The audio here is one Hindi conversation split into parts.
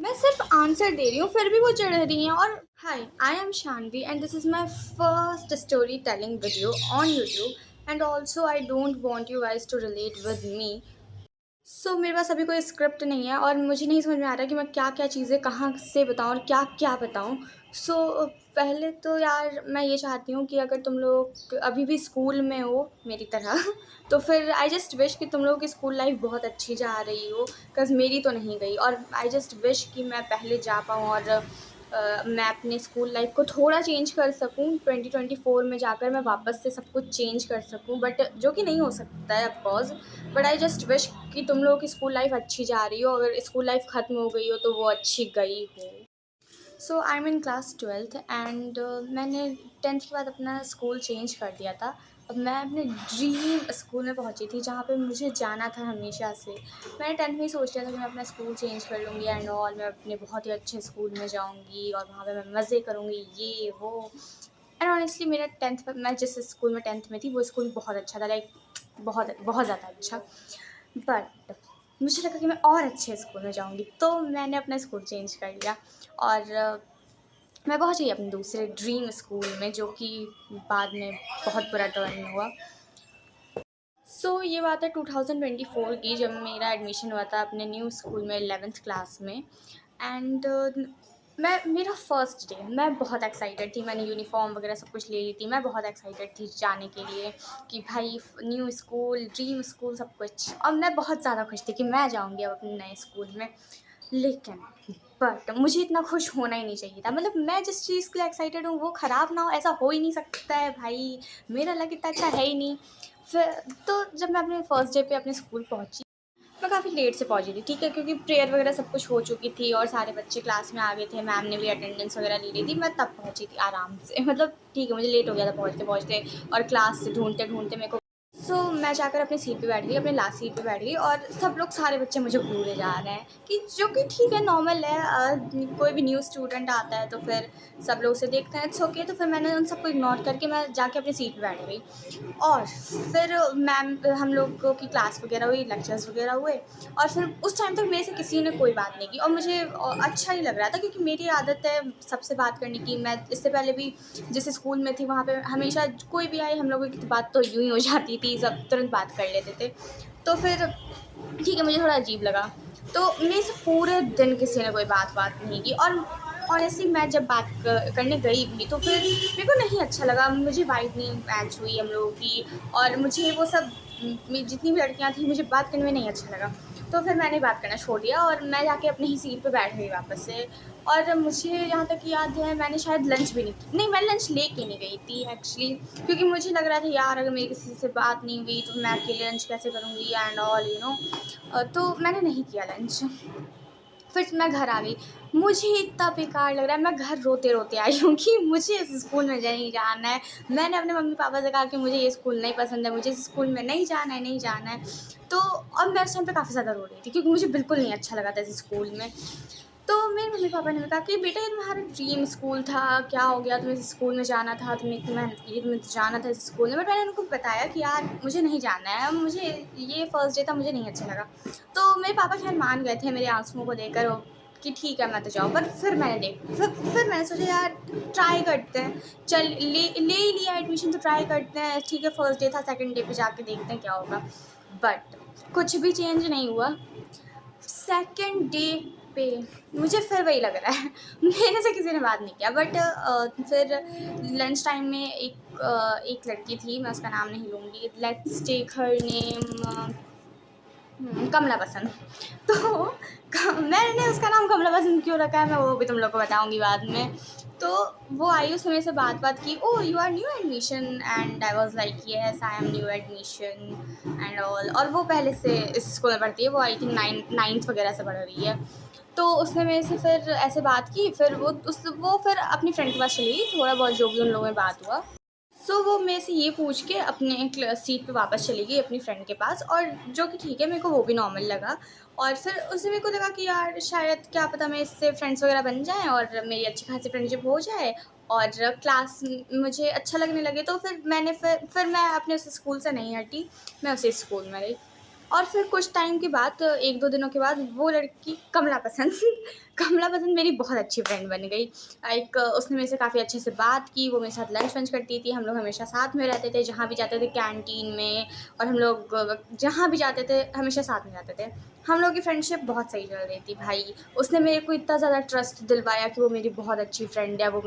मैं सिर्फ आंसर दे रही हूँ फिर भी वो चिढ़ रही हैं। और hi, I am Shanvi and this is my first story telling video on YouTube and also I don't want you guys to relate with me. मेरे पास अभी कोई स्क्रिप्ट नहीं है और मुझे नहीं समझ में आ रहा कि मैं क्या-क्या चीज़ें कहाँ से बताऊँ और क्या-क्या बताऊँ। पहले तो यार मैं ये चाहती हूँ कि अगर तुम लोग अभी भी स्कूल में हो मेरी तरह तो फिर आई जस्ट विश कि तुम लोगों की स्कूल लाइफ़ बहुत अच्छी जा रही हो, बिकॉज़ मेरी तो नहीं गई। और आई जस्ट विश कि मैं पहले जा पाऊँ और मैं अपने स्कूल लाइफ़ को थोड़ा चेंज कर सकूँ, 2024 में जाकर मैं वापस से सब कुछ चेंज कर सकूँ, बट जो कि नहीं हो सकता है of course. But I just wish कि तुम लोगों की स्कूल लाइफ अच्छी जा रही हो, अगर स्कूल लाइफ ख़त्म हो गई हो तो वो अच्छी गई हो। I am in class 12th and मैंने 10th के बाद अपना स्कूल चेंज कर दिया था। अब मैं अपने ड्रीम स्कूल में पहुंची थी जहाँ पे मुझे जाना था हमेशा से। मैंने 10th में ही सोच लिया था कि मैं अपना स्कूल चेंज कर लूँगी एंड ऑल, मैं अपने बहुत ही अच्छे स्कूल में जाऊँगी और वहाँ पे मैं मज़े करूँगी, ये वो। एंड ऑनेस्टली मेरा 10th में, मैं जिस स्कूल में 10th में थी वो स्कूल बहुत अच्छा था, लाइक बहुत बहुत ज़्यादा अच्छा। बट मुझे लगा कि मैं और अच्छे स्कूल में जाऊँगी, तो मैंने अपना स्कूल चेंज कर लिया और मैं पहुँच गई अपने दूसरे ड्रीम स्कूल में, जो कि बाद में बहुत बुरा टर्न हुआ। ये बात है 2024 की, जब मेरा एडमिशन हुआ था अपने न्यू स्कूल में 11th क्लास में। एंड मैं मेरा फर्स्ट डे, मैं बहुत एक्साइटेड थी, मैंने यूनिफॉर्म वगैरह सब कुछ ले ली थी, मैं बहुत एक्साइटेड थी जाने के लिए कि भाई न्यू स्कूल, ड्रीम स्कूल, सब कुछ। और मैं बहुत ज़्यादा खुश थी कि मैं जाऊँगी अब अपने नए स्कूल में। लेकिन बट मुझे इतना खुश होना ही नहीं चाहिए था, मतलब मैं जिस चीज़ के लिए एक्साइटेड हूँ वो ख़राब ना हो, ऐसा हो ही नहीं सकता है भाई, मेरा लक इतना अच्छा है ही नहीं। फिर तो जब मैं अपने फर्स्ट डे पे अपने स्कूल पहुँची, मैं काफ़ी लेट से पहुँची थी, ठीक है, क्योंकि प्रेयर वगैरह सब कुछ हो चुकी थी और सारे बच्चे क्लास में आ गए थे, मैम ने भी अटेंडेंस वगैरह ले ली थी, मैं तब पहुँची थी आराम से मतलब ठीक है, मुझे लेट हो गया था पहुँचते पहुँचते और क्लास से ढूंढते ढूंढते मेरे को। मैं जाकर अपनी सीट पे बैठ गई, अपने लास्ट सीट पे बैठ गई और सब लोग, सारे बच्चे मुझे घूरे जा रहे हैं कि जो कि ठीक है, नॉर्मल है। कोई भी न्यू स्टूडेंट आता है तो फिर सब लोग उसे देखते हैं, इट्स ओके। तो फिर मैंने उन सबको इग्नोर करके मैं जाके अपनी सीट पे बैठ गई। और फिर मैम, हम लोगों की क्लास वगैरह हुई, लेक्चर्स वगैरह हुए और फिर उस टाइम तक मेरे से किसी ने कोई बात नहीं की और मुझे अच्छा नहीं लग रहा था, क्योंकि मेरी आदत है सबसे बात करने की। मैं इससे पहले भी जिस स्कूल में थी वहाँ पे हमेशा कोई भी आए, हम लोगों की बात तो यूँ ही हो जाती थी, सब तुरंत बात कर लेते थे। तो फिर ठीक है, मुझे थोड़ा अजीब लगा। तो मेरे से पूरे दिन किसी ने कोई बात नहीं की और ऑनेस्टली मैं जब बात करने गई भी तो फिर मेरे को नहीं अच्छा लगा, मुझे वाइब नहीं मैच हुई हम लोगों की और मुझे वो सब, जितनी भी लड़कियां थी, मुझे बात करने में नहीं अच्छा लगा। तो फिर मैंने बात करना छोड़ दिया और मैं जाके अपनी ही सीट पे बैठ गई वापस से। और मुझे यहाँ तक याद है मैंने शायद लंच भी नहीं, मैं लंच लेके नहीं गई थी एक्चुअली, क्योंकि मुझे लग रहा था यार अगर मेरी किसी से बात नहीं हुई तो मैं अकेले लंच कैसे करूँगी एंड ऑल, यू नो। तो मैंने नहीं किया लंच। फिर मैं घर आ गई, मुझे इतना बेकार लग रहा है, मैं घर रोते रोते आई हूँ कि मुझे इस स्कूल में नहीं जाना है। मैंने अपने मम्मी पापा से कहा कि मुझे ये स्कूल नहीं पसंद है, मुझे इस स्कूल में नहीं जाना है, नहीं जाना है। तो और मैं उस टाइम पे काफ़ी ज़्यादा रो रही थी क्योंकि मुझे बिल्कुल नहीं अच्छा लगा था इस स्कूल में। तो मेरे मम्मी पापा ने कहा कि बेटा ये तुम्हारा ड्रीम स्कूल था, क्या हो गया, तुम्हें इस स्कूल में जाना था, तुमने इतनी मेहनत की, तुम्हें तो जाना था इस स्कूल में। बट मैंने उनको बताया कि यार मुझे नहीं जाना है, मुझे ये फर्स्ट डे था, मुझे नहीं अच्छा लगा। तो मेरे पापा खैर मान गए थे मेरे आंसुओं को देखकर कि ठीक है मत जाओ। पर फिर मैंने फिर मैंने सोचा यार ट्राई करते हैं, चल ले ही लिया एडमिशन तो ट्राई करते हैं, ठीक है, फर्स्ट डे था, सेकंड डे पे जाके देखते हैं क्या होगा। बट कुछ भी चेंज नहीं हुआ। सेकंड डे पे मुझे फिर वही लग रहा है मेरे से किसी ने बात नहीं किया। बट फिर लंच टाइम में एक लड़की थी, मैं उसका नाम नहीं लूँगी, लेट्स टेक हर नेम कमला पसंद। तो मैंने उसका नाम कमला पसंद क्यों रखा है मैं वो भी तुम लोग को बताऊंगी बाद में। तो वो आई, उसने मेरे से बात की, oh you are new admission, and I was like yes I am new admission and all. और वो पहले से इस स्कूल में पढ़ती है, वो आई थिंक नाइन्थ वगैरह से पढ़ रही है। तो उसने मेरे से फिर ऐसे बात की, फिर वो फिर अपनी फ्रेंड के पास चली गई, थोड़ा बहुत जो भी उन लोगों में बात हुआ। वो मेरे से ये पूछ के अपने सीट पे वापस चली गई अपनी फ्रेंड के पास, और जो कि ठीक है, मेरे को वो भी नॉर्मल लगा। और फिर उससे मेरे को लगा कि यार शायद क्या पता मैं इससे फ्रेंड्स वगैरह बन जाएँ और मेरी अच्छी खासी फ्रेंडशिप हो जाए और क्लास मुझे अच्छा लगने लगे। तो फिर मैं अपने उस स्कूल से नहीं हटी, मैं उसी स्कूल में रही। और फिर कुछ टाइम के बाद 1-2 दिनों के बाद वो लड़की कमला पसंद कमला पसंद मेरी बहुत अच्छी फ्रेंड बन गई। उसने मेरे से काफ़ी अच्छे से बात की, वो मेरे साथ लंच-वंच करती थी, हम लोग हमेशा साथ में रहते थे, जहाँ भी जाते थे कैंटीन में, और हम लोग जहाँ भी जाते थे हमेशा साथ में जाते थे। हम लोग की फ्रेंडशिप बहुत सही चल रही थी भाई। उसने मेरे को इतना ज़्यादा ट्रस्ट दिलवाया कि वो मेरी बहुत अच्छी फ्रेंड है, वो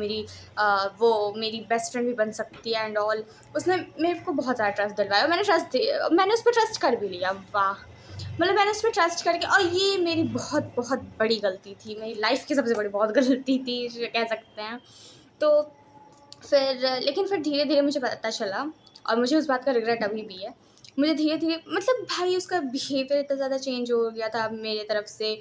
मेरी बेस्ट फ्रेंड भी बन सकती है एंड ऑल। उसने मेरे को बहुत ज़्यादा ट्रस्ट दिलवाया और मैंने उस पे ट्रस्ट कर भी लिया। वाह! मतलब मैंने उस पे ट्रस्ट करके, और ये मेरी बहुत बहुत बड़ी गलती थी, मेरी लाइफ़ की सबसे बड़ी बहुत गलती थी कह सकते हैं। तो लेकिन फिर धीरे-धीरे मुझे पता चला, और मुझे उस बात का रिग्रेट अभी भी है। मुझे धीरे-धीरे मतलब भाई उसका बिहेवियर इतना ज़्यादा चेंज हो गया था मेरी तरफ से।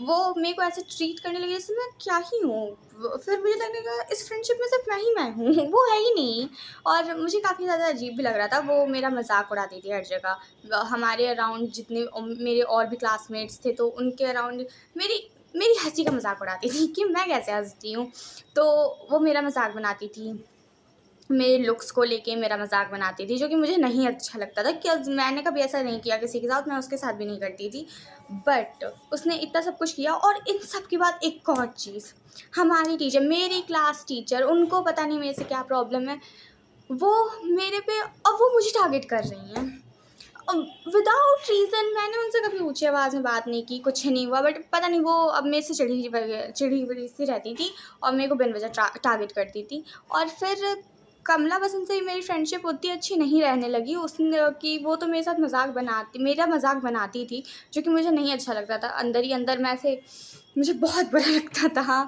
वो मेरे को ऐसे ट्रीट करने लगी जैसे मैं क्या ही हूँ। फिर मुझे लगने लगा इस फ्रेंडशिप में सिर्फ़ मैं हूँ, वो है ही नहीं। और मुझे काफ़ी ज़्यादा अजीब भी लग रहा था, वो मेरा मज़ाक उड़ाती थी हर जगह। हमारे अराउंड जितने मेरे और भी क्लासमेट्स थे, तो उनके अराउंड मेरी मेरी हँसी का मज़ाक उड़ाती थी कि मैं कैसे हँसती हूँ। तो वो मेरा मज़ाक बनाती थी। मेरे लुक्स को लेके मेरा मज़ाक बनाती थी, जो कि मुझे नहीं अच्छा लगता था कि मैंने कभी ऐसा नहीं किया किसी के साथ, मैं उसके साथ भी नहीं करती थी। बट उसने इतना सब कुछ किया, और इन सब के बाद एक और चीज़, हमारी टीचर, मेरी क्लास टीचर, उनको पता नहीं मेरे से क्या प्रॉब्लम है, वो मेरे पे, अब वो मुझे टारगेट कर रही हैं। Without reason. मैंने उनसे कभी ऊँची आवाज़ में बात नहीं की, कुछ नहीं हुआ, बट पता नहीं वो अब मेरे से चिढ़ी हुई सी रहती थी, और मेरे को बिन वजह टारगेट करती थी। और फिर कमला पसंद से मेरी फ्रेंडशिप उतनी अच्छी नहीं रहने लगी, उसने कि वो तो मेरे साथ मेरा मज़ाक बनाती थी, जो कि मुझे नहीं अच्छा लगता था। अंदर ही अंदर मैं ऐसे, मुझे बहुत बुरा लगता था।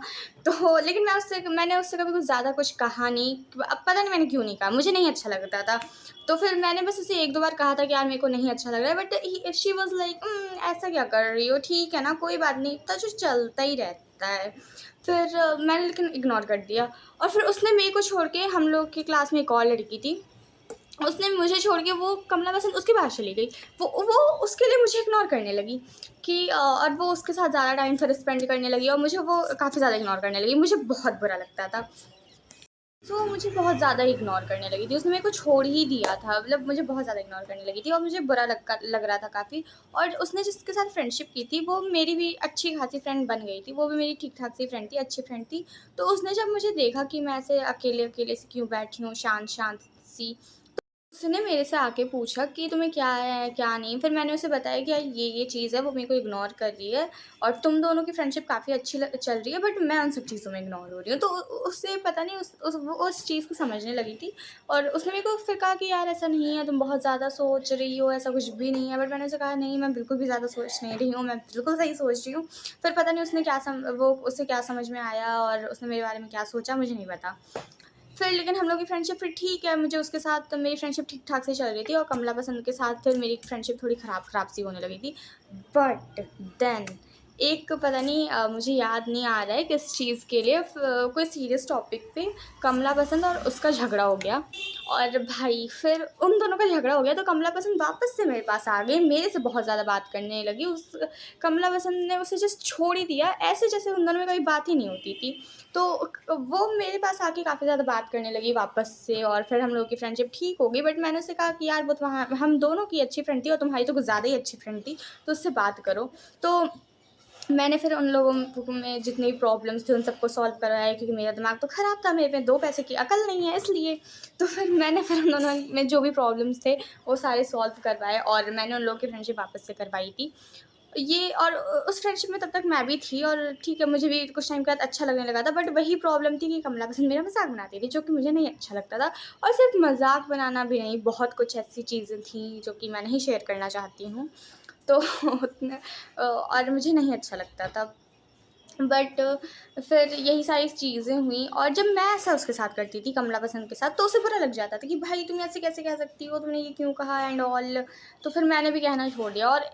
तो लेकिन मैंने उससे कभी कुछ ज़्यादा कुछ कहा नहीं। अब पता नहीं मैंने क्यों नहीं कहा, मुझे नहीं अच्छा लगता था। तो फिर मैंने बस उसे 1-2 बार कहा था कि यार मेरे को नहीं अच्छा लग रहा है, बट शी वाज़ लाइक ऐसा क्या कर रही हो? ठीक है ना, कोई बात नहीं, इतना जो चलता ही रहता है। फिर मैंने लेकिन इग्नोर कर दिया, और फिर उसने मेरे को छोड़ के, हम लोग की क्लास में एक और लड़की थी, उसने मुझे छोड़ के वो कमला पसंद उसके पास चली गई। वो उसके लिए मुझे इग्नोर करने लगी कि और वो उसके साथ ज़्यादा टाइम फिर स्पेंड करने लगी, और मुझे वो काफ़ी ज़्यादा इग्नोर करने लगी। मुझे बहुत बुरा लगता था। वो मुझे बहुत ज़्यादा इग्नोर करने लगी थी, उसने मेरे को छोड़ ही दिया था, मतलब मुझे बहुत ज़्यादा इग्नोर करने लगी थी, और मुझे बुरा लग रहा था काफ़ी। और उसने जिसके साथ फ्रेंडशिप की थी, वो मेरी भी अच्छी खासी फ्रेंड बन गई थी, वो भी मेरी ठीक-ठाक सी फ्रेंड थी, अच्छी फ्रेंड थी। तो उसने जब मुझे देखा कि मैं ऐसे अकेले-अकेले से क्यों बैठी हूँ, शांत-शांत सी, उसने मेरे से आके पूछा कि तुम्हें क्या है, क्या नहीं? फिर मैंने उसे बताया कि यार ये चीज़ है, वो मेरे को इग्नोर कर रही है, और तुम दोनों की फ्रेंडशिप काफ़ी अच्छी चल रही है, बट मैं उन सब चीज़ों में इग्नोर हो रही हूँ। तो उससे पता नहीं वो उस चीज़ को समझने लगी थी, और उसने मेरे को फिर कहा कि यार ऐसा नहीं है, तुम बहुत ज़्यादा सोच रही हो, ऐसा कुछ भी नहीं है। बट मैंने उसे कहा नहीं, मैं बिल्कुल भी ज़्यादा सोच नहीं रही हूँ, मैं बिल्कुल सही सोच रही हूँ। फिर पता नहीं उसे क्या समझ में आया, और उसने मेरे बारे में क्या सोचा, मुझे नहीं पता। फिर लेकिन हम लोग की फ्रेंडशिप फिर ठीक है, मुझे उसके साथ मेरी फ्रेंडशिप ठीक-ठाक से चल रही थी, और कमला पसंद के साथ फिर मेरी फ्रेंडशिप थोड़ी ख़राब सी होने लगी थी। बट देन एक पता नहीं, मुझे याद नहीं आ रहा है किस चीज़ के लिए, कोई सीरियस टॉपिक पे कमला पसंद और उसका झगड़ा हो गया, और भाई फिर उन दोनों का झगड़ा हो गया, तो कमला पसंद वापस से मेरे पास आ गई, मेरे से बहुत ज़्यादा बात करने लगी। उस कमला पसंद ने उसे जस्ट छोड़ ही दिया, ऐसे जैसे उन दोनों में कभी बात ही नहीं होती थी। तो वो मेरे पास आके काफ़ी ज़्यादा बात करने लगी वापस से, और फिर हम लोगों की फ्रेंडशिप ठीक हो गई। बट मैंने उससे कहा कि यार वो तो हम दोनों की अच्छी फ्रेंड थी, और तुम्हारी तो कुछ ज़्यादा ही अच्छी फ्रेंड थी, तो उससे बात करो। तो मैंने फिर उन लोगों में जितनी भी प्रॉब्लम्स थे उन सबको सॉल्व करवाया, क्योंकि मेरा दिमाग तो ख़राब था, मेरे पे 2 पैसे की अकल नहीं है इसलिए। तो फिर उन दोनों में जो भी प्रॉब्लम्स थे वो सारे सॉल्व करवाए, और मैंने उन लोगों की फ्रेंडशिप वापस से करवाई थी। ये और उस फ्रेंडशिप में तब तक मैं भी थी, और ठीक है, मुझे भी कुछ टाइम के बाद अच्छा लगने लगा था, बट वही प्रॉब्लम थी कि कमला पसंद मेरा मज़ाक बनाती थी, जो कि मुझे नहीं अच्छा लगता था। और सिर्फ़ मज़ाक बनाना भी नहीं, बहुत कुछ ऐसी चीज़ें थी जो कि मैं नहीं शेयर करना चाहती हूँ। तो और मुझे नहीं अच्छा लगता था। बट फिर यही सारी चीज़ें हुई, और जब मैं ऐसा उसके साथ करती थी, कमला पसंद के साथ, तो उसे बुरा लग जाता था कि भाई तुम ऐसे कैसे कह सकती हो, तुमने ये क्यों कहा एंड ऑल। तो फिर मैंने भी कहना छोड़ दिया, और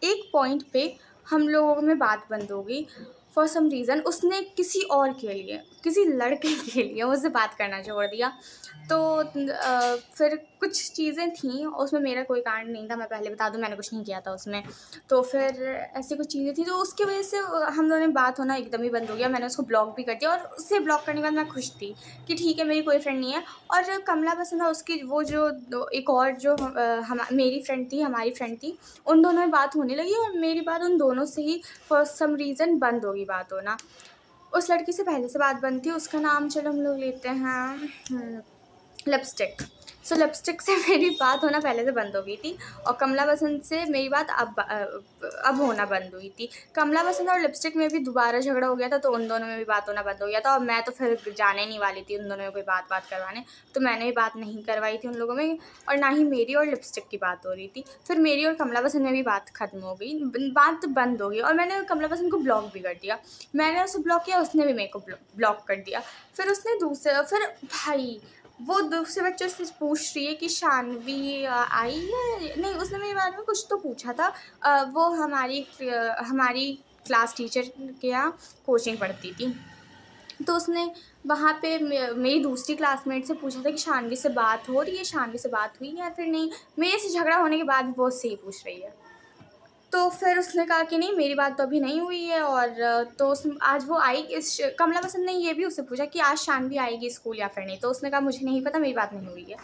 एक पॉइंट पे हम लोगों में बात बंद हो गई। फॉर सम रीज़न उसने किसी और के लिए, किसी लड़के के लिए मुझसे बात करना छोड़ दिया। तो फिर कुछ चीज़ें थीं, उसमें मेरा कोई कांड नहीं था, मैं पहले बता दूँ, मैंने कुछ नहीं किया था उसमें। तो फिर ऐसी कुछ चीज़ें थी, तो उसकी वजह से हम दोनों में बात होना एकदम ही बंद हो गया। मैंने उसको ब्लॉक भी कर दिया, और उसे ब्लॉक करने के बाद मैं खुश थी कि ठीक है, मेरी कोई फ्रेंड नहीं है। और कमला पसंद है उसकी, वो जो एक और जो मेरी फ्रेंड थी, हमारी फ्रेंड थी, उन दोनों में बात होने लगी, और मेरी बात उन दोनों से ही फॉर सम रीज़न बंद होगी बात होना। उस लड़की से पहले से बात बंद थी, उसका नाम चलो हम लोग लेते हैं लिपस्टिक। सो लिपस्टिक से मेरी बात होना पहले से बंद हो गई थी, और कमला बसंत से मेरी बात अब होना बंद हुई थी। कमला बसंत और लिपस्टिक में भी दोबारा झगड़ा हो गया था, तो उन दोनों में भी बात होना बंद हो गया था, और मैं तो फिर जाने नहीं वाली थी उन दोनों में कोई बात करवाने, तो मैंने भी बात नहीं करवाई थी उन लोगों में, और ना ही मेरी और लिपस्टिक की बात हो रही थी। फिर मेरी और कमला बसंत में भी बात ख़त्म हो गई, बात बंद हो गई, और मैंने कमला बसंत को ब्लॉक भी कर दिया। मैंने उसे ब्लॉक किया, उसने भी मेरे को ब्लॉक कर दिया। फिर उसने फिर भाई वो दूसरे बच्चों से पूछ रही है कि शानवी आई है, नहीं, उसने मेरे बारे में कुछ तो पूछा था। वो हमारी क्लास टीचर के यहाँ कोचिंग पढ़ती थी, तो उसने वहाँ पे मेरी दूसरी क्लासमेट से पूछा था कि शानवी से बात हो रही है, शानवी से बात हुई है या फिर नहीं। मेरे से झगड़ा होने के बाद वो उससे ही पूछ रही है। तो फिर उसने कहा कि नहीं, मेरी बात तो अभी नहीं हुई है, और तो आज वो आई, इस कमला पसंद ने ये भी उससे पूछा कि आज शानवी आएगी स्कूल या फिर नहीं, तो उसने कहा मुझे नहीं पता, मेरी बात नहीं हुई है।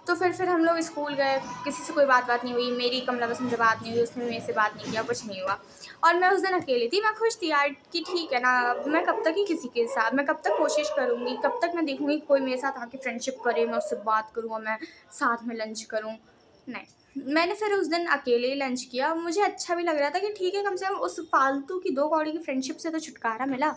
तो फिर हम लोग स्कूल गए, किसी से कोई बात नहीं हुई, मेरी कमला पसंद से बात नहीं हुई, उसने मेरे से बात नहीं किया, कुछ नहीं हुआ। और मैं उस दिन अकेली थी, मैं खुश थी यार कि ठीक है ना, मैं कब तक ही किसी के साथ, मैं कब तक कोशिश करूँगी, कब तक मैं देखूँगी कोई मेरे साथ आके फ्रेंडशिप करे, मैं उससे बात करूँ और मैं साथ में लंच करूँ। नहीं, मैंने फिर उस दिन अकेले ही लंच किया। मुझे अच्छा भी लग रहा था कि ठीक है, कम से कम उस फालतू की 2 कौड़ी की फ्रेंडशिप से तो छुटकारा मिला।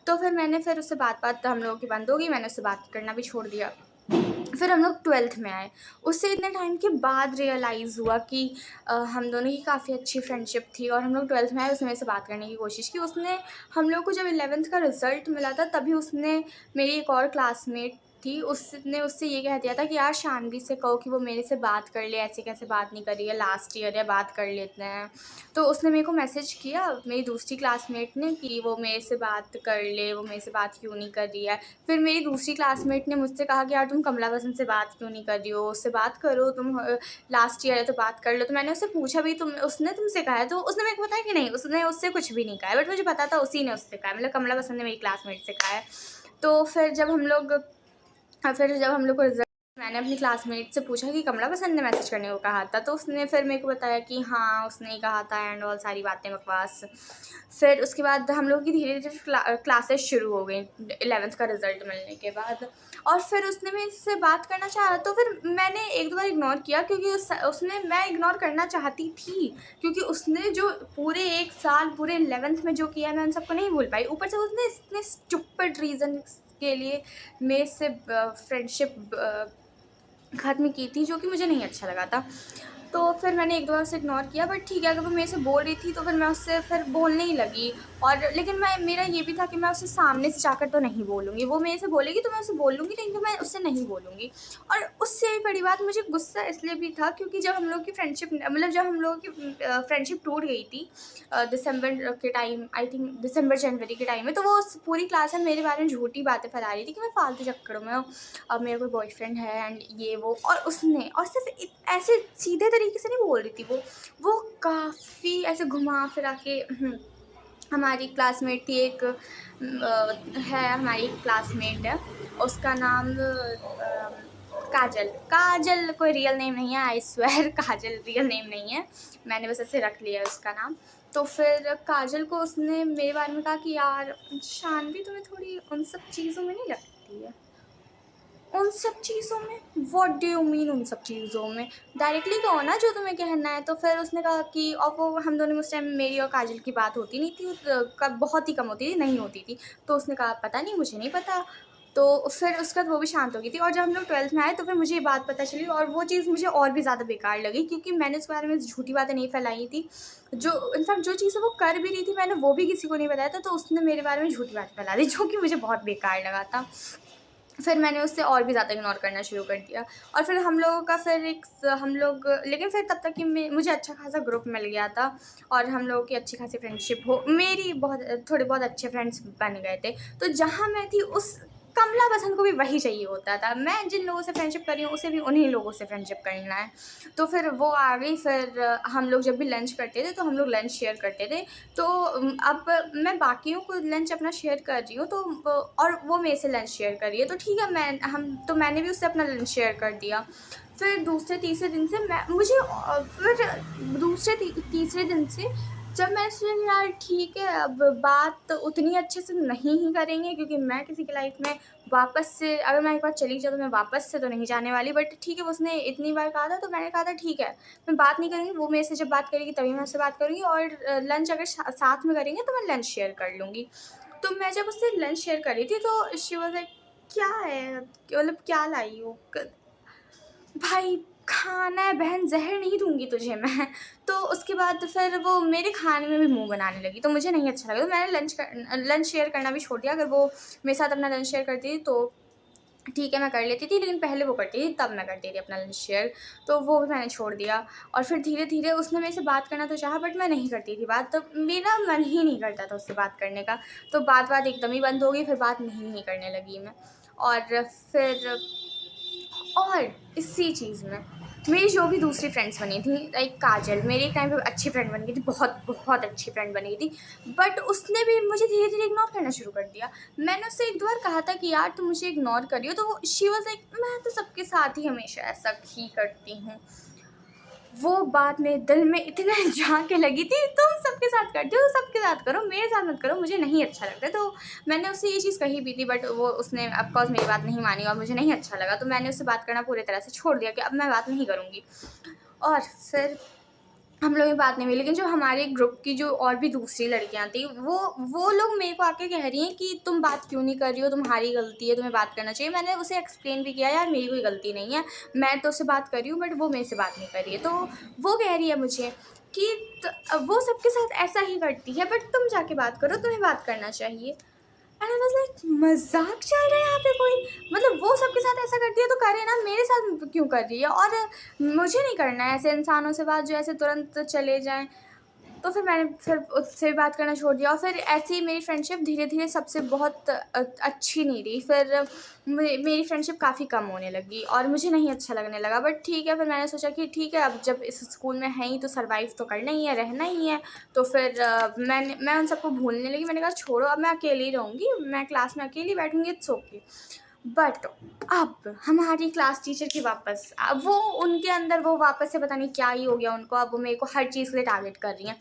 तो फिर उससे बात हम लोगों की बंद हो गई, मैंने उससे बात करना भी छोड़ दिया। फिर हम लोग 12th में आए। उससे इतने टाइम के बाद रियलाइज़ हुआ कि हम दोनों की काफ़ी अच्छी फ्रेंडशिप थी, और हम लोग 12th में आए, उसने मेरे से बात करने की कोशिश की। उसने हम लोग को जब 11th का रिज़ल्ट मिला था, तभी उसने मेरी एक और क्लासमेट थी, उसने उससे ये कह दिया था कि यार शानवी से कहो कि वो मेरे से बात कर ले, ऐसे कैसे बात नहीं कर रही है, लास्ट ईयर है, बात कर लेते हैं। तो उसने मेरे को मैसेज किया, मेरी दूसरी क्लासमेट ने, कि वो मेरे से बात कर ले, वो मेरे से बात क्यों नहीं कर रही है। फिर मेरी दूसरी क्लासमेट ने मुझसे कहा कि यार तुम कमला बसंत से बात क्यों नहीं कर रही हो, उससे बात करो, तुम लास्ट ईयर है तो बात कर लो। तो मैंने उससे पूछा भी, उसने तुमसे कहा है? तो उसने मेरे को बताया कि नहीं, उसने उससे कुछ भी नहीं कहा है, बट मुझे पता था उसी ने उससे कहा है, मतलब कमला बसंत ने मेरी क्लासमेट से कहा है। तो फिर जब हम लोग को रिजल्ट, मैंने अपनी क्लासमेट से पूछा कि कमला पसंद ने मैसेज करने को कहा था, तो उसने फिर मेरे को बताया कि हाँ, उसने ही कहा था, एंड ऑल सारी बातें बकवास। फिर उसके बाद हम लोग की धीरे धीरे क्लासेस शुरू हो गई 11th का रिज़ल्ट मिलने के बाद, और फिर उसने मेरे से बात करना चाहा, तो फिर मैंने एक दो बार इग्नोर किया, क्योंकि उसने मैं इग्नोर करना चाहती थी, क्योंकि उसने जो पूरे 1 साल पूरे 11th में जो किया, मैं उन सबको नहीं भूल पाई। ऊपर से उसने इतने स्टूपिड रीज़न के लिए मेरे से फ्रेंडशिप ख़त्म की थी, जो कि मुझे नहीं अच्छा लगा था। तो फिर मैंने एक दो बार उसे इग्नोर किया, बट ठीक है, अगर वो मेरे से बोल रही थी तो फिर मैं उससे फिर बोलने ही लगी। और लेकिन मेरा ये भी था कि मैं उससे सामने से जाकर तो नहीं बोलूँगी, वो मेरे से बोलेगी तो मैं उसे बोलूँगी, नहीं तो मैं उससे नहीं बोलूँगी। और उससे भी बड़ी बात, मुझे गुस्सा इसलिए भी था क्योंकि जब हम लोग की फ्रेंडशिप, मतलब जब हम लोगों की फ्रेंडशिप टूट गई थी दिसंबर के टाइम, आई थिंक दिसंबर जनवरी के टाइम में, तो वो पूरी क्लास में मेरे बारे में झूठी बातें फैला रही थी कि मैं फालतू चक्करों में हूँ, अब मेरा कोई बॉयफ्रेंड है एंड ये वो। और सिर्फ ऐसे सीधे तरीके से नहीं बोल रही थी, वो काफ़ी ऐसे घुमा फिरा के हमारी क्लासमेट थी एक, है हमारी एक क्लासमेट है, उसका नाम काजल। काजल कोई रियल नेम नहीं है, I swear Kajal real name नहीं है, मैंने बस ऐसे रख लिया है उसका नाम। तो फिर काजल को उसने मेरे बारे में कहा कि यार शानवी तुम्हें थोड़ी उन सब चीज़ों में नहीं लगती है। उन सब चीज़ों में? व्हाट डू यू मीन उन सब चीज़ों में? डायरेक्टली कहो ना जो तुम्हें कहना है। तो फिर उसने कहा कि, और वो हम दोनों में उस टाइम मेरी और काजल की बात होती नहीं थी, बहुत ही कम होती थी, नहीं होती थी। तो उसने कहा पता नहीं, मुझे नहीं पता। तो फिर उसके बाद वो भी शांत हो गई थी, और जब हम लोग 12th में आए तो फिर मुझे ये बात पता चली, और वो चीज़ मुझे और भी ज़्यादा बेकार लगी, क्योंकि मैंने उसके बारे में झूठी बातें नहीं फैलाई थी। जो इनफैक्ट जो चीज़ें वो कर भी रही थी, मैंने वो भी किसी को नहीं बताया था, तो उसने मेरे बारे में झूठी बातें फैला दी, जो कि मुझे बहुत बेकार लगा था। फिर मैंने उससे और भी ज़्यादा इग्नोर करना शुरू कर दिया। और फिर हम लोगों का फिर एक हम लोग लेकिन फिर तब तक कि मुझे अच्छा खासा ग्रुप मिल गया था और हम लोगों की अच्छी खासी फ्रेंडशिप हो मेरी बहुत थोड़े बहुत अच्छे फ्रेंड्स बन गए थे। तो जहाँ मैं थी उस कमला बसन को भी वही चाहिए होता था। मैं जिन लोगों से फ्रेंडशिप कर रही हूँ उसे भी उन्हीं लोगों से फ्रेंडशिप करना है। तो फिर वो आ गई। फिर हम लोग जब भी लंच करते थे तो हम लोग लंच शेयर करते थे। तो अब मैं बाकियों को लंच अपना शेयर कर रही हूँ तो और वो मेरे से लंच शेयर कर रही है तो ठीक है, मैंने भी उससे अपना लंच शेयर कर दिया। फिर दूसरे तीसरे दिन से फिर दूसरे तीसरे दिन से जब मैं सोचा यार ठीक है, अब बात उतनी अच्छे से नहीं ही करेंगे क्योंकि मैं किसी की लाइफ में वापस से अगर मैं एक बार चली जाऊँ तो मैं वापस से तो नहीं जाने वाली। बट ठीक है, उसने इतनी बार कहा था तो मैंने कहा था ठीक है, मैं बात नहीं करूँगी। वो मेरे से जब बात करेगी तभी मैं उससे बात करूँगी और लंच अगर साथ में करेंगे तो मैं लंच शेयर कर लूँगी। तो मैं जब उससे लंच शेयर कर रही थी तो शी वाज़ लाइक, क्या है? मतलब क्या लाई हो? भाई खाना है बहन, ज़हर नहीं दूँगी तुझे मैं। तो उसके बाद फिर वो मेरे खाने में भी मुँह बनाने लगी, तो मुझे नहीं अच्छा लगा। तो मैंने लंच शेयर करना भी छोड़ दिया। अगर वो मेरे साथ अपना लंच शेयर करती थी तो ठीक है, मैं कर लेती थी, लेकिन पहले वो करती थी तब मैं करती थी अपना लंच शेयर। तो वो भी मैंने छोड़ दिया। और फिर धीरे-धीरे उसने मेरे से बात करना तो चाहा बट मैं नहीं करती थी बात, तो मेरा मन ही नहीं करता था उससे बात करने का। तो बात एकदम ही बंद हो गई, फिर बात नहीं ही करने लगी मैं। और फिर और इसी चीज़ में मेरी जो भी दूसरी फ्रेंड्स बनी थी, लाइक काजल, मेरी एक टाइम पे अच्छी फ्रेंड बन गई थी, बहुत बहुत अच्छी फ्रेंड बन गई थी। बट उसने भी मुझे धीरे धीरे इग्नोर करना शुरू कर दिया। मैंने उससे एक दो बार कहा था कि यार तुम मुझे इग्नोर कर रही हो, तो वो शी वाज लाइक, मैं तो सबके साथ ही हमेशा ऐसा ही करती हूँ। वो बात मेरे दिल में इतने जाके लगी थी, तुम सबके साथ करते हो तो सबके साथ करो, मेरे साथ मत करो, मुझे नहीं अच्छा लगता। तो मैंने उससे ये चीज़ कही भी थी बट उसने ऑफ कोर्स मेरी बात नहीं मानी और मुझे नहीं अच्छा लगा। तो मैंने उससे बात करना पूरी तरह से छोड़ दिया कि अब मैं बात नहीं करूँगी। और फिर हम लोग में बात नहीं हुई, लेकिन जो हमारे ग्रुप की जो और भी दूसरी लड़कियां थी वो लोग मेरे को आके कह रही हैं कि तुम बात क्यों नहीं कर रही हो, तुम्हारी गलती है, तुम्हें बात करना चाहिए। मैंने उसे एक्सप्लेन भी किया, यार मेरी कोई गलती नहीं है, मैं तो उससे बात कर रही हूँ बट वो मेरे से बात नहीं कर रही है। तो वो कह रही है मुझे कि वो सबके साथ ऐसा ही करती है बट तुम जाके बात करो, तुम्हें बात करना चाहिए। एंड आई वाज़ लाइक, मज़ाक चल रहा है यहाँ पे कोई? मतलब वो सबके साथ ऐसा करती है तो करे ना, मेरे साथ क्यों कर रही है? और मुझे नहीं करना है ऐसे इंसानों से बात जो ऐसे तुरंत चले जाएँ। तो फिर मैंने फिर उससे बात करना छोड़ दिया और फिर ऐसे ही मेरी फ्रेंडशिप धीरे-धीरे सबसे बहुत अच्छी नहीं रही। फिर मेरी फ्रेंडशिप काफ़ी कम होने लगी और मुझे नहीं अच्छा लगने लगा। बट ठीक है, फिर मैंने सोचा कि ठीक है, अब जब इस स्कूल में हैं ही तो सर्वाइव तो करना ही है, रहना ही है। तो फिर मैं उन सबको भूलने लगी। मैंने कहा छोड़ो, अब मैं अकेली रहूँगी, मैं क्लास में अकेली बैठूँगी, इट्स ओके। बट अब हमारी क्लास टीचर की वापस अब वो उनके अंदर वो वापस से पता नहीं क्या ही हो गया उनको, अब वो मेरे को हर चीज़ के लिए टारगेट कर रही हैं।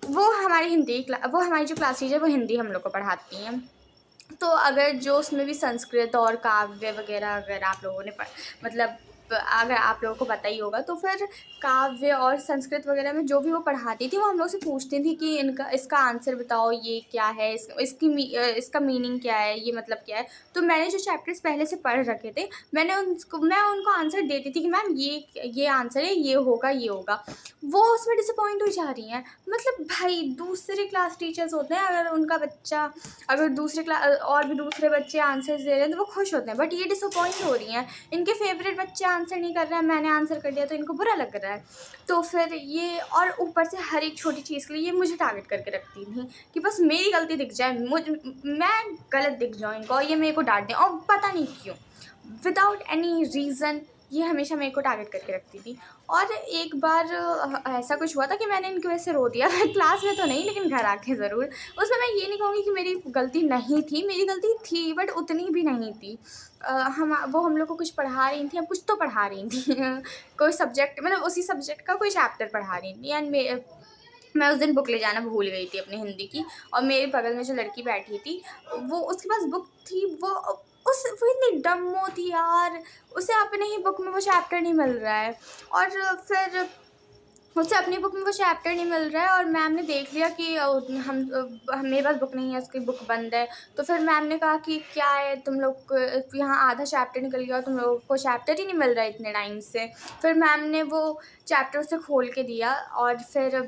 वो हमारी जो क्लास टीचर वो हिंदी हम लोग को पढ़ाती हैं। तो अगर जो उसमें भी संस्कृत और काव्य वगैरह अगर आप लोगों ने मतलब अगर आप लोगों को पता ही होगा तो फिर काव्य और संस्कृत वगैरह में जो भी वो पढ़ाती थी वो हम लोग से पूछती थी कि इनका इसका आंसर बताओ, ये क्या है, इसका मीनिंग क्या है, ये मतलब क्या है। तो मैंने जो चैप्टर्स पहले से पढ़ रखे थे मैं उनको आंसर देती थी कि मैम ये आंसर है, ये होगा। वो उसमें डिसअपॉइंट हो जा रही हैं। मतलब भाई दूसरे क्लास टीचर्स होते हैं, अगर दूसरे क्लास और भी दूसरे बच्चे आंसर्स दे रहे हैं तो वो खुश होते हैं, बट ये डिसअपॉइंट हो रही हैं। इनके फेवरेट बच्चे आंसर नहीं कर रहे हैं, मैंने आंसर कर दिया तो इनको बुरा लग रहा है। तो फिर ये और ऊपर से हर एक छोटी चीज़ के लिए ये मुझे टारगेट करके रखती थी कि बस मेरी गलती दिख जाए, मैं गलत दिख जाऊँ इनको और ये मेरे को डांट दें, और पता नहीं क्यों विदाउट एनी रीज़न ये हमेशा मेरे को टारगेट करके रखती थी। और एक बार ऐसा कुछ हुआ था कि मैंने इनकी वजह से रो दिया क्लास में तो नहीं लेकिन घर आके ज़रूर। उसमें मैं ये नहीं कहूँगी कि मेरी गलती नहीं थी, मेरी गलती थी बट उतनी भी नहीं थी। हम लोग को कुछ पढ़ा रही थी, कुछ तो पढ़ा रही थी कोई सब्जेक्ट, मतलब उसी सब्जेक्ट का कोई चैप्टर पढ़ा रही थी। एंड मैं उस दिन बुक ले जाना भूल गई थी अपनी हिंदी की। और मेरे बगल में जो लड़की बैठी थी वो उसके पास बुक थी, वो इतनी डम्मो थी यार, उसे अपने ही बुक में वो चैप्टर नहीं मिल रहा है। और फिर उसे अपनी बुक में वो चैप्टर नहीं मिल रहा है और मैम ने देख लिया कि मेरे पास बुक नहीं है, उसकी बुक बंद है। तो फिर मैम ने कहा कि क्या है तुम लोग यहाँ आधा चैप्टर निकल गया और तुम लोगों को चैप्टर ही नहीं मिल रहा है इतने टाइम से। फिर मैम ने वो चैप्टर उसे खोल के दिया और फिर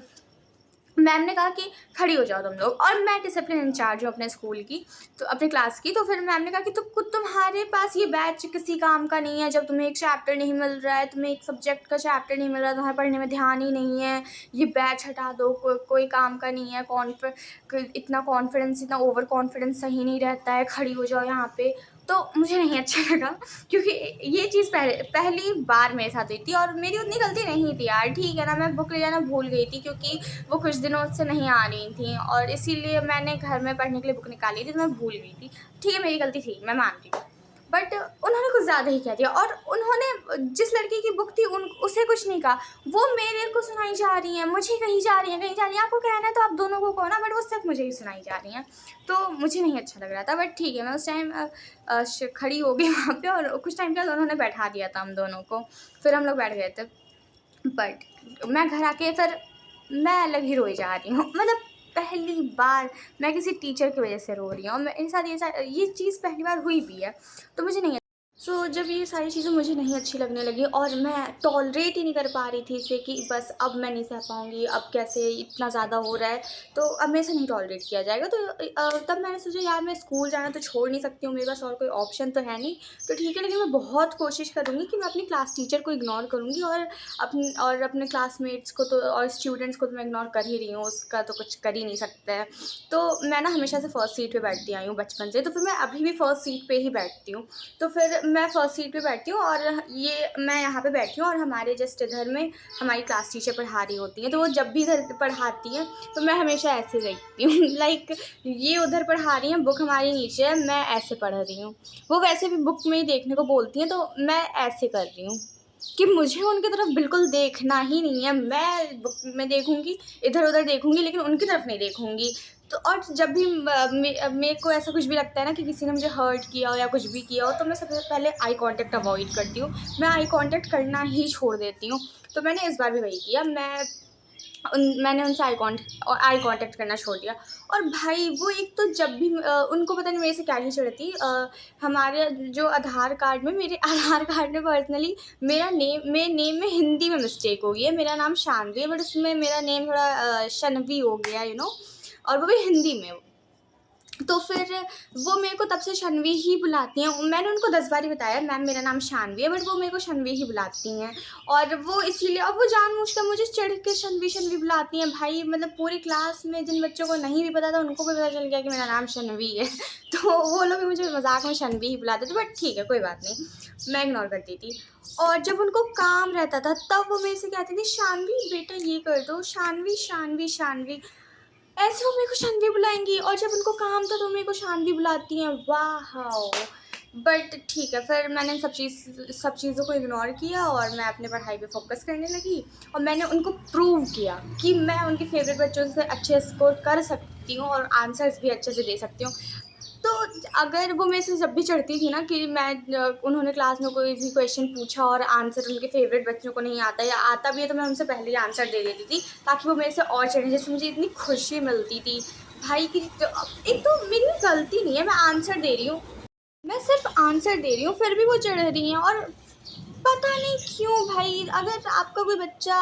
मैम ने कहा कि खड़ी हो जाओ तुम लोग, और मैं डिसिप्लिन इंचार्ज हूँ अपने स्कूल की, तो अपने क्लास की। तो फिर मैम ने कहा कि तुम्हारे पास ये बैच किसी काम का नहीं है, जब तुम्हें एक चैप्टर नहीं मिल रहा है, तुम्हें एक सब्जेक्ट का चैप्टर नहीं मिल रहा है, तुम्हारे पढ़ने में ध्यान ही नहीं है, ये बैच हटा दो, कोई काम का नहीं है। इतना कॉन्फिडेंस, इतना ओवर कॉन्फिडेंस सही नहीं रहता है, खड़ी हो जाओ यहाँ पे। तो मुझे नहीं अच्छा लगा, क्योंकि ये चीज़ पहली बार मेरे साथ हुई थी, और मेरी उतनी गलती नहीं थी यार, ठीक है ना। मैं बुक ले जाना भूल गई थी, क्योंकि वो कुछ दिनों से नहीं आ रही थी, और इसीलिए मैंने घर में पढ़ने के लिए बुक निकाली थी, तो मैं भूल गई थी। ठीक है, मेरी गलती थी, मैं मानती हूँ, बट उन्होंने कुछ ज़्यादा ही कह दिया। और उन्होंने जिस लड़की की बुक थी उसे कुछ नहीं कहा, वो मेरे को सुनाई जा रही हैं, मुझे कहीं जा रही हैं। आपको कहना है तो आप दोनों को कहो ना, बट वो सिर्फ मुझे ही सुनाई जा रही हैं। तो मुझे नहीं अच्छा लग रहा था, बट ठीक है, मैं उस टाइम खड़ी हो गई वहाँ पे, और कुछ टाइम के बाद उन्होंने बैठा दिया था हम दोनों को, फिर हम लोग बैठ गए थे। बट मैं घर आके फिर मैं अलग ही रोई जा रही हूँ, मतलब पहली बार मैं किसी टीचर की वजह से रो रही हूँ, और मेरे साथ ये चीज़ पहली बार हुई भी है, तो मुझे नहीं। जब ये सारी चीज़ें मुझे नहीं अच्छी लगने लगी, और मैं टॉलरेट ही नहीं कर पा रही थी इसे, कि बस अब मैं नहीं सह पाऊँगी, अब कैसे इतना ज़्यादा हो रहा है, तो अब मेरे से नहीं टॉलरेट किया जाएगा। तो तब मैंने सोचा यार, मैं स्कूल जाना तो छोड़ नहीं सकती हूँ, मेरे पास और कोई ऑप्शन तो है नहीं, तो ठीक है, लेकिन मैं बहुत कोशिश करूँगी कि मैं अपनी क्लास टीचर को इग्नोर करूँगी, और अपने क्लासमेट्स को तो, और स्टूडेंट्स को तो मैं इग्नोर कर ही रही हूँ, उसका तो कुछ कर ही नहीं सकता है। तो मैं ना हमेशा से फर्स्ट सीट पे बैठती आई हूँ बचपन से, तो फिर मैं अभी भी फर्स्ट सीट पे ही बैठती हूँ। तो फिर मैं फर्स्ट सीट पे बैठती हूँ, और ये मैं यहाँ पे बैठी हूँ, और हमारे जस्ट इधर में हमारी क्लास टीचर पढ़ा रही होती हैं, तो वो जब भी इधर पढ़ाती हैं तो मैं हमेशा ऐसे देखती हूँ लाइक ये उधर पढ़ा रही हैं, बुक हमारी नीचे है, मैं ऐसे पढ़ रही हूँ। वो वैसे भी बुक में ही देखने को बोलती हैं, तो मैं ऐसे कर रही हूँ कि मुझे उनकी तरफ बिल्कुल देखना ही नहीं है। मैं बुक में देखूँगी, इधर-उधर देखूँगी, लेकिन उनकी तरफ नहीं देखूँगी। तो और जब भी मेरे को ऐसा कुछ भी लगता है ना कि किसी ने मुझे हर्ट किया हो या कुछ भी किया हो, तो मैं सबसे पहले आई कॉन्टैक्ट अवॉइड करती हूँ। मैं आई कॉन्टैक्ट करना ही छोड़ देती हूँ। तो मैंने इस बार भी वही किया। मैंने उनसे आई कांटेक्ट करना छोड़ दिया। और भाई वो एक तो जब भी उनको पता नहीं मेरे से क्या ही चिढ़ती, हमारे जो आधार कार्ड में, मेरे आधार कार्ड में पर्सनली मेरे नेम में हिंदी में मिस्टेक हो गई है। मेरा नाम शानवी है, बट उसमें मेरा नेम थोड़ा शनवी हो गया, और वो भी हिंदी में। तो फिर वो मेरे को तब से शनवी ही बुलाती हैं। मैंने उनको 10 बार ही बताया मैम मेरा नाम शानवी है, बट वो मेरे को शनवी ही बुलाती हैं। और वो इसलिए, और वो जानबूझकर मुझे चिढ़ के शनवी शनवी बुलाती हैं। भाई मतलब पूरी क्लास में जिन बच्चों को नहीं भी पता था उनको भी पता चल गया कि मेरा नाम शनवी है तो वो लोग भी मुझे मजाक में शनवी ही बुलाते थे, बट ठीक है, कोई बात नहीं, मैं इग्नोर करती थी। और जब उनको काम रहता था तब वो मेरे से कहती थी शानवी बेटा ये कर दो, शानवी शानवी शानवी, ऐसे वो मेरे को शानवी बुलाएंगी। और जब उनको काम था तो मेरे को शानवी बुलाती हैं। वाह। बट ठीक है, फिर मैंने सब चीज़ों को इग्नोर किया, और मैं अपने पढ़ाई पे फोकस करने लगी, और मैंने उनको प्रूव किया कि मैं उनके फेवरेट बच्चों से अच्छे स्कोर कर सकती हूँ, और आंसर्स भी अच्छे से दे सकती हूँ। तो अगर वो मेरे से जब भी चढ़ती थी ना कि उन्होंने क्लास में कोई भी क्वेश्चन पूछा और आंसर उनके फेवरेट बच्चों को नहीं आता, या आता भी है तो मैं उनसे पहले ही आंसर दे देती थी, ताकि वो मेरे से और चढ़े। जैसे मुझे इतनी खुशी मिलती थी भाई की, एक तो मेरी गलती नहीं है, मैं आंसर दे रही हूँ, मैं सिर्फ आंसर दे रही हूँ, फिर भी वो चढ़ रही हैं। और पता नहीं क्यों भाई, अगर आपका कोई बच्चा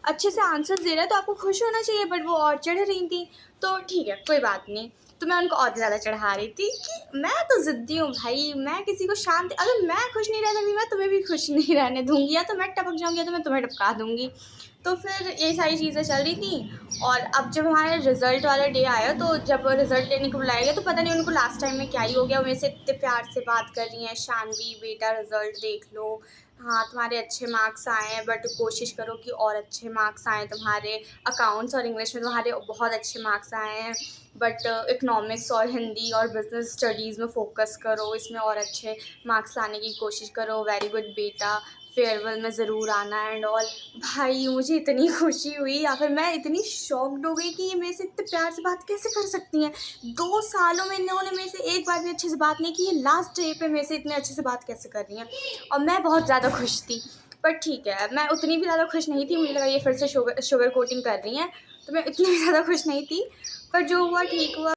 अच्छे से आंसर दे रहा है तो आपको खुश होना चाहिए, बट वो और चढ़ रही थी। तो ठीक है, कोई बात नहीं, तो मैं उनको और ज़्यादा चढ़ा रही थी कि मैं तो ज़िद्दी हूँ भाई, मैं किसी को शांत, अगर मैं खुश नहीं रह सकती मैं तुम्हें भी खुश नहीं रहने दूँगी, या तो मैं टपक जाऊँगी या तो मैं तुम्हें टपका दूँगी। तो फिर ये सारी चीज़ें चल रही थी। और अब जब हमारा रिज़ल्ट वाला डे आया, तो जब रिज़ल्ट लेने को बुलाया गया, तो पता नहीं उनको लास्ट टाइम में क्या ही हो गया, वो मेरे से इतने प्यार से बात कर रही हैं, शानवी बेटा रिज़ल्ट देख लो, हाँ तुम्हारे अच्छे मार्क्स आए हैं, बट कोशिश करो कि और अच्छे मार्क्स आएँ तुम्हारे। अकाउंट्स और इंग्लिश में तुम्हारे बहुत अच्छे मार्क्स आए हैं, बट इकोनॉमिक्स और हिंदी और बिजनेस स्टडीज़ में फ़ोकस करो, इसमें और अच्छे मार्क्स लाने की कोशिश करो, वेरी गुड बेटा, फेयरवेल में ज़रूर आना एंड ऑल। भाई मुझे इतनी खुशी हुई, या फिर मैं इतनी शॉक्ड हो गई कि ये मेरे से इतने प्यार से बात कैसे कर सकती हैं। 2 सालों में इन्होंने मेरे से एक बार भी अच्छे से बात नहीं की, ये लास्ट डे पे मेरे से इतने अच्छे से बात कैसे कर रही हैं। और मैं बहुत ज़्यादा खुश थी, पर ठीक है, मैं उतनी भी ज़्यादा खुश नहीं थी, मुझे लगा ये फिर से शुगर कोटिंग कर रही हैं, तो मैं इतनी भी ज़्यादा खुश नहीं थी, पर जो हुआ ठीक हुआ।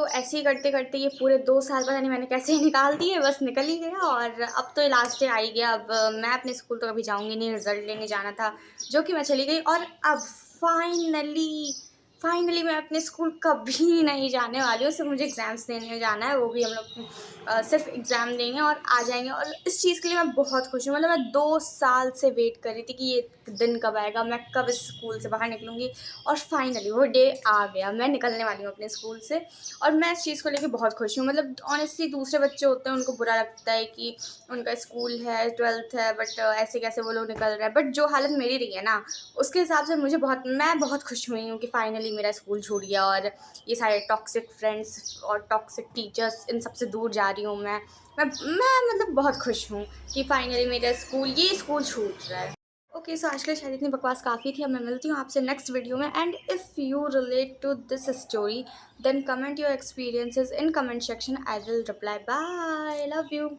ऐसे ही करते-करते ये पूरे 2 साल पता नहीं मैंने कैसे ही निकाल दिए, बस निकल ही गया, और अब तो लास्ट डे आ ही गया। अब मैं अपने स्कूल तो कभी जाऊँगी नहीं, रिज़ल्ट लेने जाना था, जो कि मैं चली गई। और अब फाइनली फाइनली मैं अपने स्कूल कभी नहीं जाने वाली हूँ। सिर्फ मुझे एग्ज़ाम्स देने जाना है, वो भी हम लोग सिर्फ एग्ज़ाम देंगे और आ जाएंगे। और इस चीज़ के लिए मैं बहुत खुश हूँ। मतलब मैं 2 साल से वेट कर रही थी कि ये दिन कब आएगा, मैं कब इस स्कूल से बाहर निकलूँगी। और फाइनली वो डे आ गया, मैं निकलने वाली हूँ अपने स्कूल से। और मैं इस चीज़ को लेके बहुत खुश हूँ। मतलब ऑनेस्टली दूसरे बच्चे होते हैं, उनको बुरा लगता है कि उनका स्कूल है, 12th है, बट ऐसे कैसे वो लोग निकल रहे हैं। बट जो हालत मेरी रही है ना, उसके हिसाब से मैं बहुत खुश हुई हूँ कि फाइनली मेरा स्कूल छूट गया। और ये सारे टॉक्सिक फ्रेंड्स और टॉक्सिक टीचर्स, इन सब से दूर जा रही हूँ मैं मतलब बहुत खुश हूँ कि फाइनली मेरा ये स्कूल छूट रहा है। ओके, सो आज के लिए शायद इतनी बकवास काफ़ी थी। अब मैं मिलती हूँ आपसे नेक्स्ट वीडियो में। And if you relate to this story, then comment your experiences in comment section. I will reply. Bye, love you.